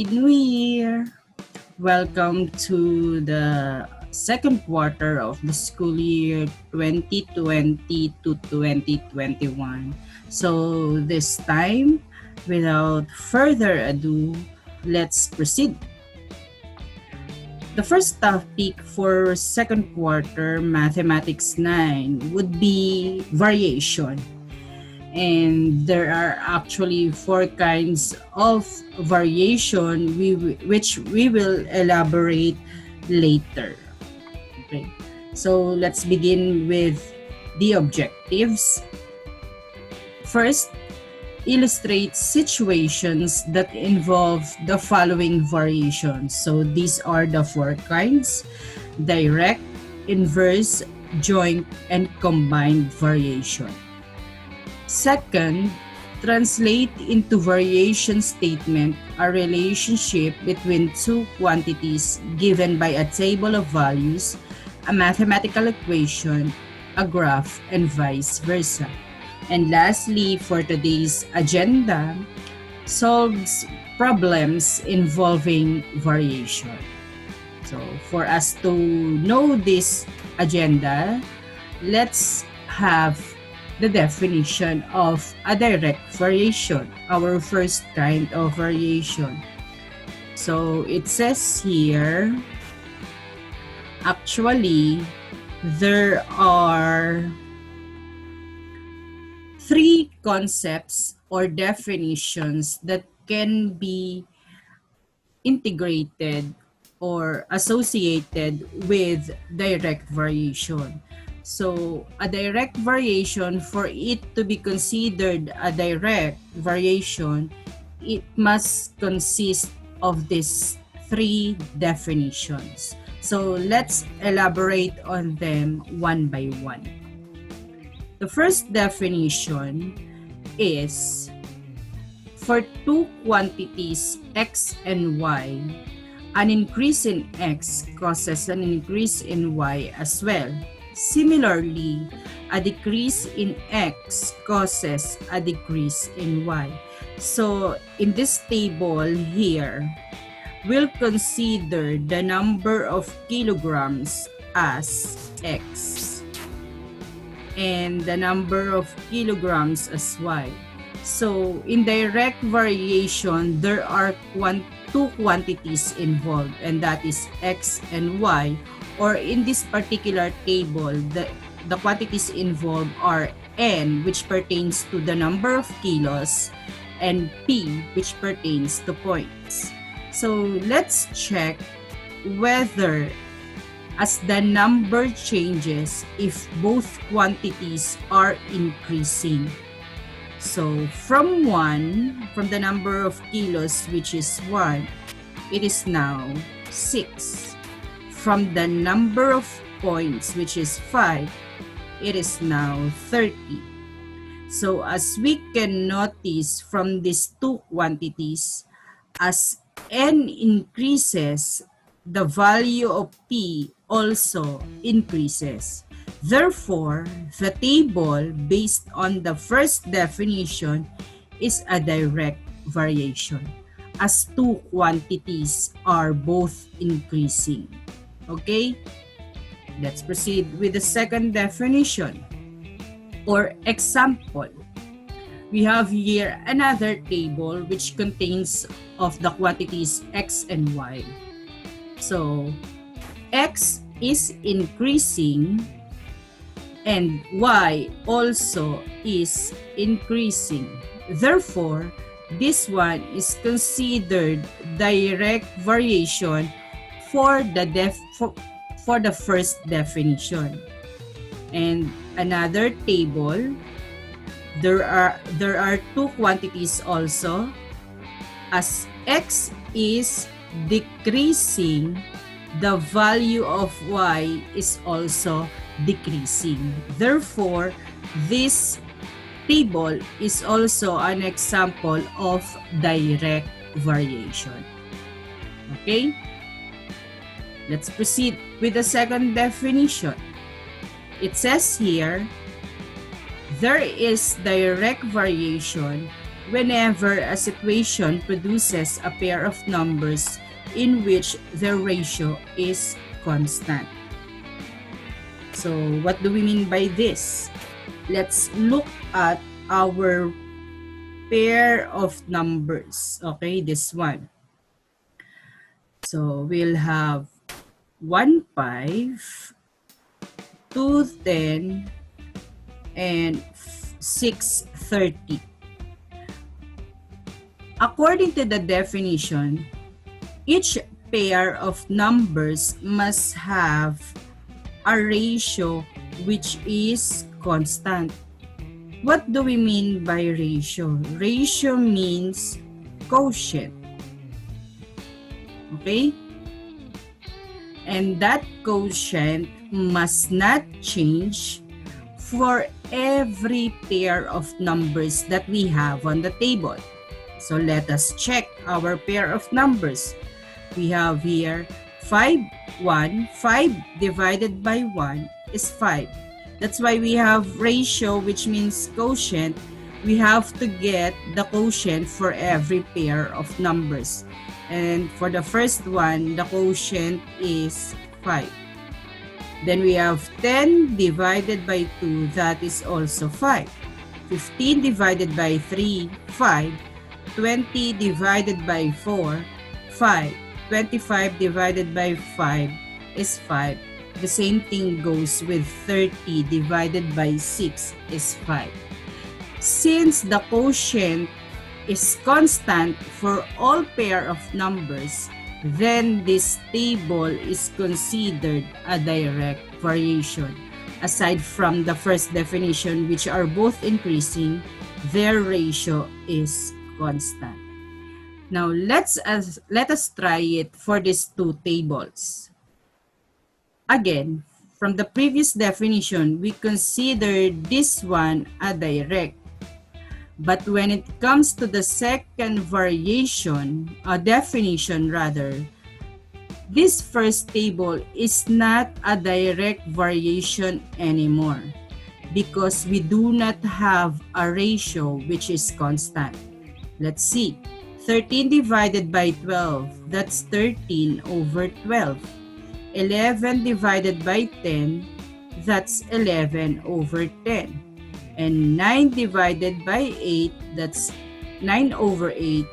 New Year! Welcome to the second quarter of the school year 2020 to 2021. So this time, without further ado, let's proceed. The first topic for second quarter Mathematics 9 would be variation. And there are actually four kinds of variation which we will elaborate later. Okay, so let's begin with the objectives. First, illustrate situations that involve the following variations. So these are the four kinds: direct, inverse, joint, and combined variation. Second, translate into variation statement a relationship between two quantities given by a table of values, a mathematical equation, a graph, and vice versa. And lastly, for today's agenda, solves problems involving variation. So for us to know this agenda, let's have the definition of a direct variation, our first kind of variation. So it says here, actually, there are three concepts or definitions that can be integrated or associated with direct variation. So a direct variation, for it to be considered a direct variation, it must consist of these three definitions. So let's elaborate on them one by one. The first definition is for two quantities x and y, an increase in x causes an increase in y as well. Similarly, a decrease in x causes a decrease in y. So in this table here, we'll consider the number of kilograms as x and the number of kilograms as y. So in direct variation, there are two quantities involved, and that is x and y. Or in this particular table, the quantities involved are n, which pertains to the number of kilos, and p, which pertains to points. So let's check whether as the number changes, if both quantities are increasing. So from the number of kilos, which is 1, it is now 6. From the number of points, which is 5, it is now 30. So as we can notice from these two quantities, as n increases, the value of p also increases. Therefore, the table based on the first definition is a direct variation, as two quantities are both increasing. Okay, let's proceed with the second definition or example. We have here another table which contains of the quantities x and y. So x is increasing and y also is increasing. Therefore, this one is considered direct variation for the first definition. And another table, there are two quantities also. As x is decreasing, the value of y is also decreasing. Therefore, this table is also an example of direct variation. Okay? Let's proceed with the second definition. It says here, there is direct variation whenever a situation produces a pair of numbers in which the ratio is constant. So what do we mean by this? Let's look at our pair of numbers. Okay, this one. So we'll have 1, 5, 2, 10, and 6, 30. According to the definition, each pair of numbers must have a ratio which is constant. What do we mean by ratio? Ratio means quotient. Okay? And that quotient must not change for every pair of numbers that we have on the table. So let us check our pair of numbers. We have here 5, 1. 5 divided by 1 is 5. That's why we have ratio, which means quotient. We have to get the quotient for every pair of numbers. And for the first one, the quotient is 5. Then we have 10 divided by 2, that is also 5. 15 divided by 3, 5. 20 divided by 4, 5. 25 divided by 5 is 5. The same thing goes with 30 divided by 6 is 5. Since the quotient is constant for all pair of numbers, then this table is considered a direct variation. Aside from the first definition, which are both increasing, their ratio is constant. Now let us try it for these two tables. Again, from the previous definition, we consider this one a direct. But when it comes to the second variation, a definition rather, this first table is not a direct variation anymore because we do not have a ratio which is constant. Let's see. 13 divided by 12, that's 13 over 12. 11 divided by 10, that's 11 over 10. And 9 divided by 8, that's 9 over 8.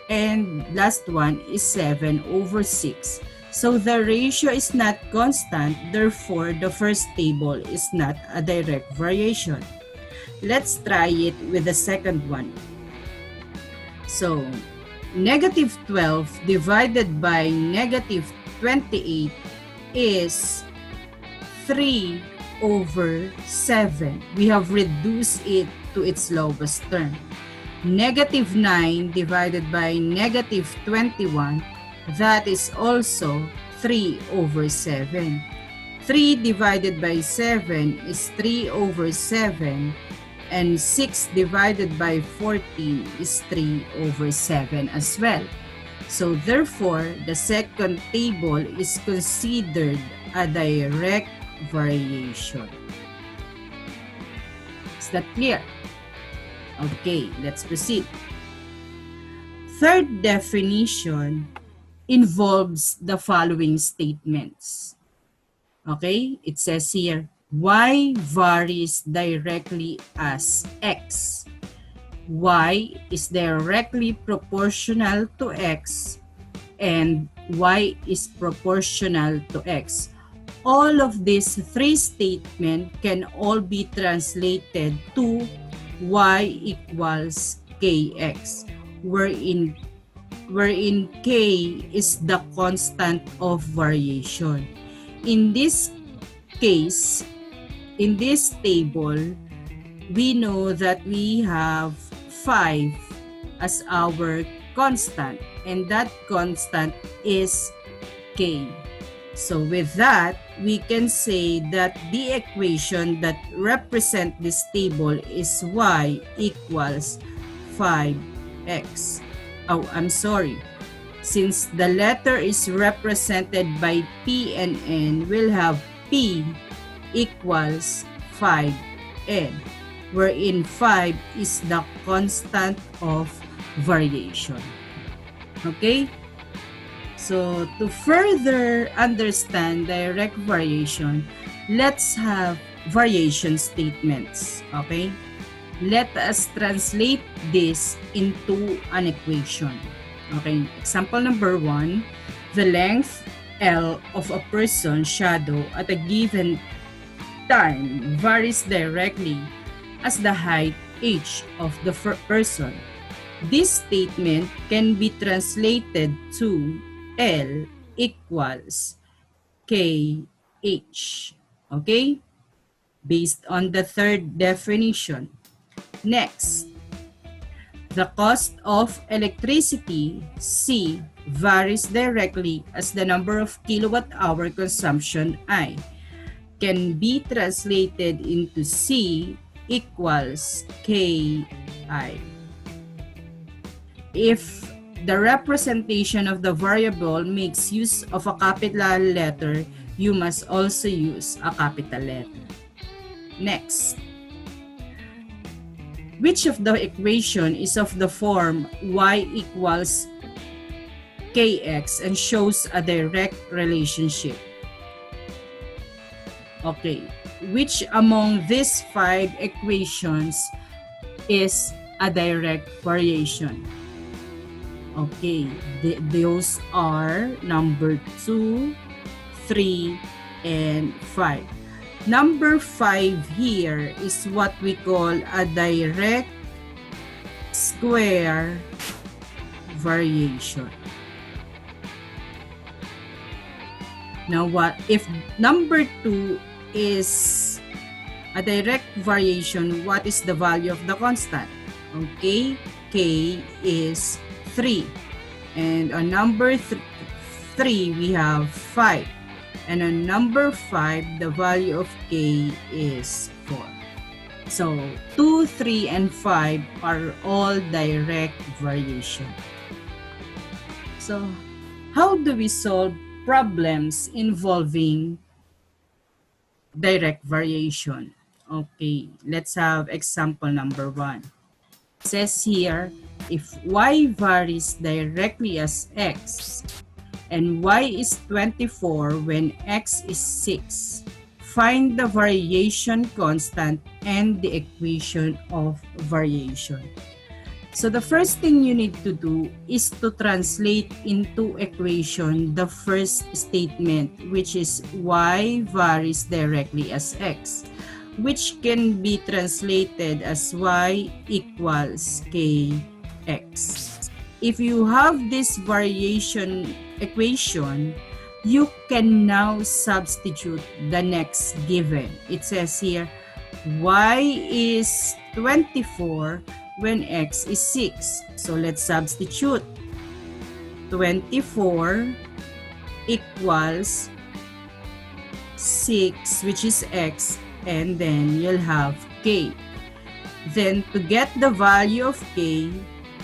And last one is 7 over 6. So the ratio is not constant, therefore the first table is not a direct variation. Let's try it with the second one. So, negative 12 divided by negative 28 is 3 over 7. We have reduced it to its lowest term. Negative 9 divided by negative 21, that is also 3 over 7. 3 divided by 7 is 3 over 7. And 6 divided by 14 is 3 over 7 as well. So therefore, the second table is considered a direct variation. Is that clear? Okay, let's proceed. Third definition involves the following statements. Okay, it says here, y varies directly as x. Y is directly proportional to x and y is proportional to x. All of these three statements can all be translated to y equals kx, wherein k is the constant of variation. In this case, in this table, we know that we have 5 as our constant, and that constant is k. So with that, we can say that the equation that represents this table is y equals 5x. Oh, I'm sorry. Since the letter is represented by p and n, we'll have p equals 5n. wherein 5 is the constant of variation. Okay? So, to further understand direct variation, let's have variation statements. Okay? Let us translate this into an equation. Okay, example number 1, the length L of a person's shadow at a given time varies directly as the height h of the person. This statement can be translated to L equals KH. Okay? Based on the third definition. Next, the cost of electricity, C, varies directly as the number of kilowatt-hour consumption, I, can be translated into C equals KI. If the representation of the variable makes use of a capital letter, you must also use a capital letter. Next, which of the equation is of the form y equals kx and shows a direct relationship? Okay, which among these 5 equations is a direct variation? Okay, those are number 2, 3, and 5. Number 5 here is what we call a direct square variation. Now, what if number 2 is a direct variation? What is the value of the constant? Okay, K is 3. And on number 3, we have 5. And on number 5, the value of K is 4. So, 2, 3, and 5 are all direct variation. So, how do we solve problems involving direct variation? Okay, let's have example number 1. It says here, if y varies directly as x, and y is 24 when x is 6. Find the variation constant and the equation of variation. So the first thing you need to do is to translate into equation the first statement, which is y varies directly as x, which can be translated as y equals kx. If you have this variation equation, you can now substitute the next given. It says here, y is 24 when x is 6. So let's substitute. 24 equals 6, which is x, and then you'll have k. Then to get the value of k,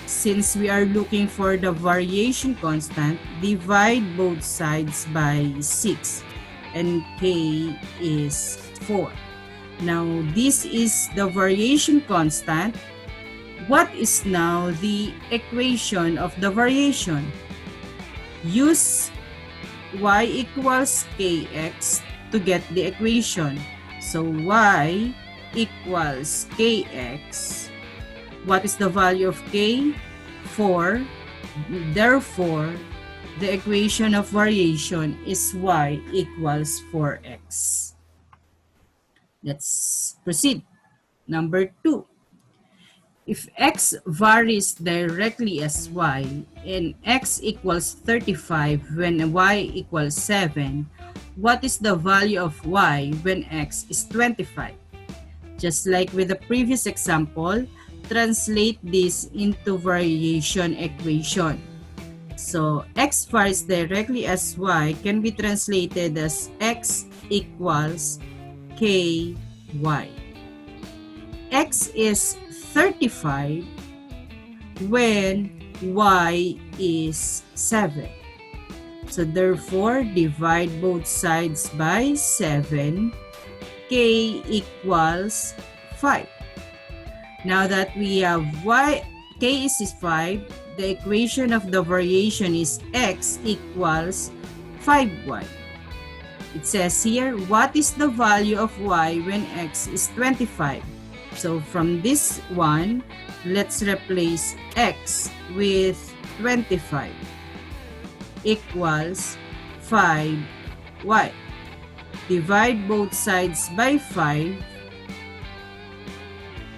since we are looking for the variation constant, divide both sides by 6, and k is 4. Now, this is the variation constant. What is now the equation of the variation? Use y equals kx to get the equation. So, y equals kx. What is the value of k? 4. Therefore, the equation of variation is y equals 4x. Let's proceed. Number 2. If x varies directly as y and x equals 35 when y equals 7, what is the value of y when x is 25? Just like with the previous example, translate this into variation equation. So, x varies directly as y can be translated as x equals ky. X is 35 when y is 7. So, therefore, divide both sides by 7. K equals 5. Now that we have k is 5, the equation of the variation is x equals 5y. It says here, what is the value of y when x is 25? So from this one, let's replace x with 25 equals 5y. Divide both sides by 5.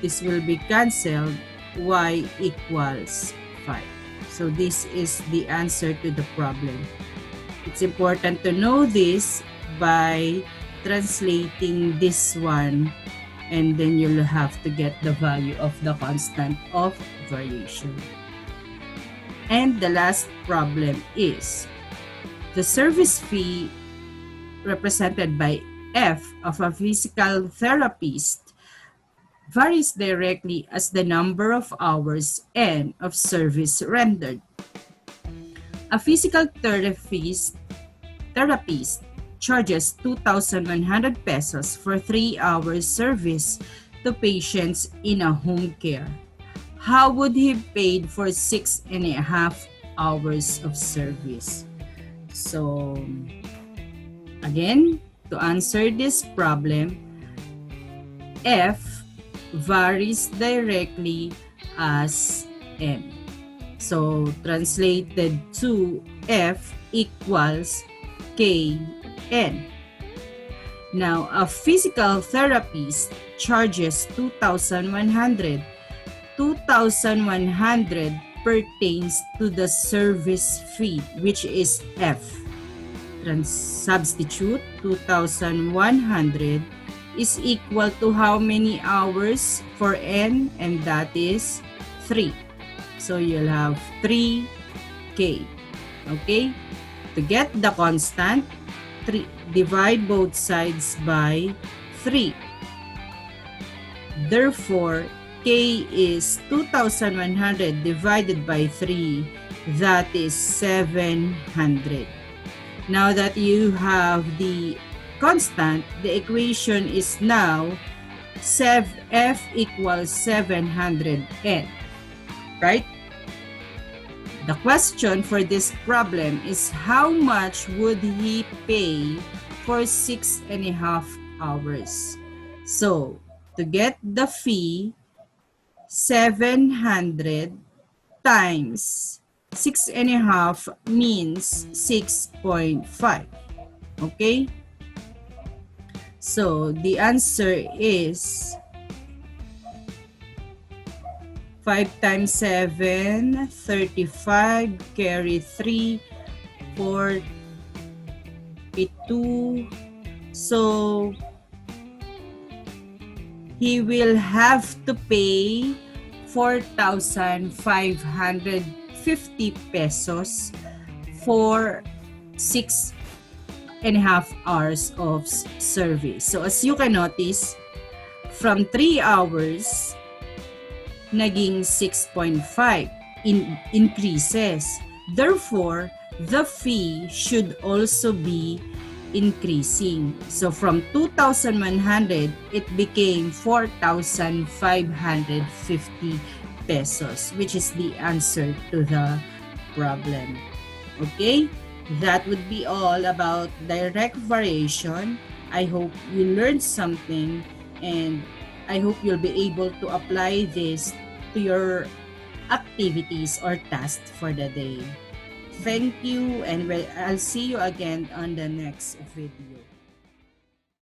This will be cancelled. Y equals 5. So this is the answer to the problem. It's important to know this by translating this one, and then you'll have to get the value of the constant of variation. And the last problem is the service fee represented by F of a physical therapist varies directly as the number of hours and of service rendered. A physical therapist charges 2,100 pesos for 3 hours service to patients in a home care. How would he paid for 6.5 hours of service? So, again, to answer this problem, F varies directly as M. So, translated to F equals KN. Now, a physical therapist charges 2,100. 2,100 pertains to the service fee, which is F. Substitute 2,100 is equal to how many hours for N, and that is 3. So you'll have 3K. Okay? To get the constant, divide both sides by 3. Therefore, K is 2,100 divided by 3. That is 700. Now that you have the constant, the equation is now F equals 700N. Right? The question for this problem is how much would he pay for 6.5 hours? So, to get the fee, 700 times 6.5 means 6.5. Okay? So, the answer is 5 times 7, 35, carry 3, 42. So, he will have to pay 4,550 pesos for 6.5 hours of service. So, as you can notice, from 3 hours, naging 6.5 increases. Therefore, the fee should also be increasing. So from 2,100, it became 4,550 pesos, which is the answer to the problem. Okay? That would be all about direct variation. I hope you learned something, and I hope you'll be able to apply this to your activities or tasks for the day. Thank you, and I'll see you again on the next video.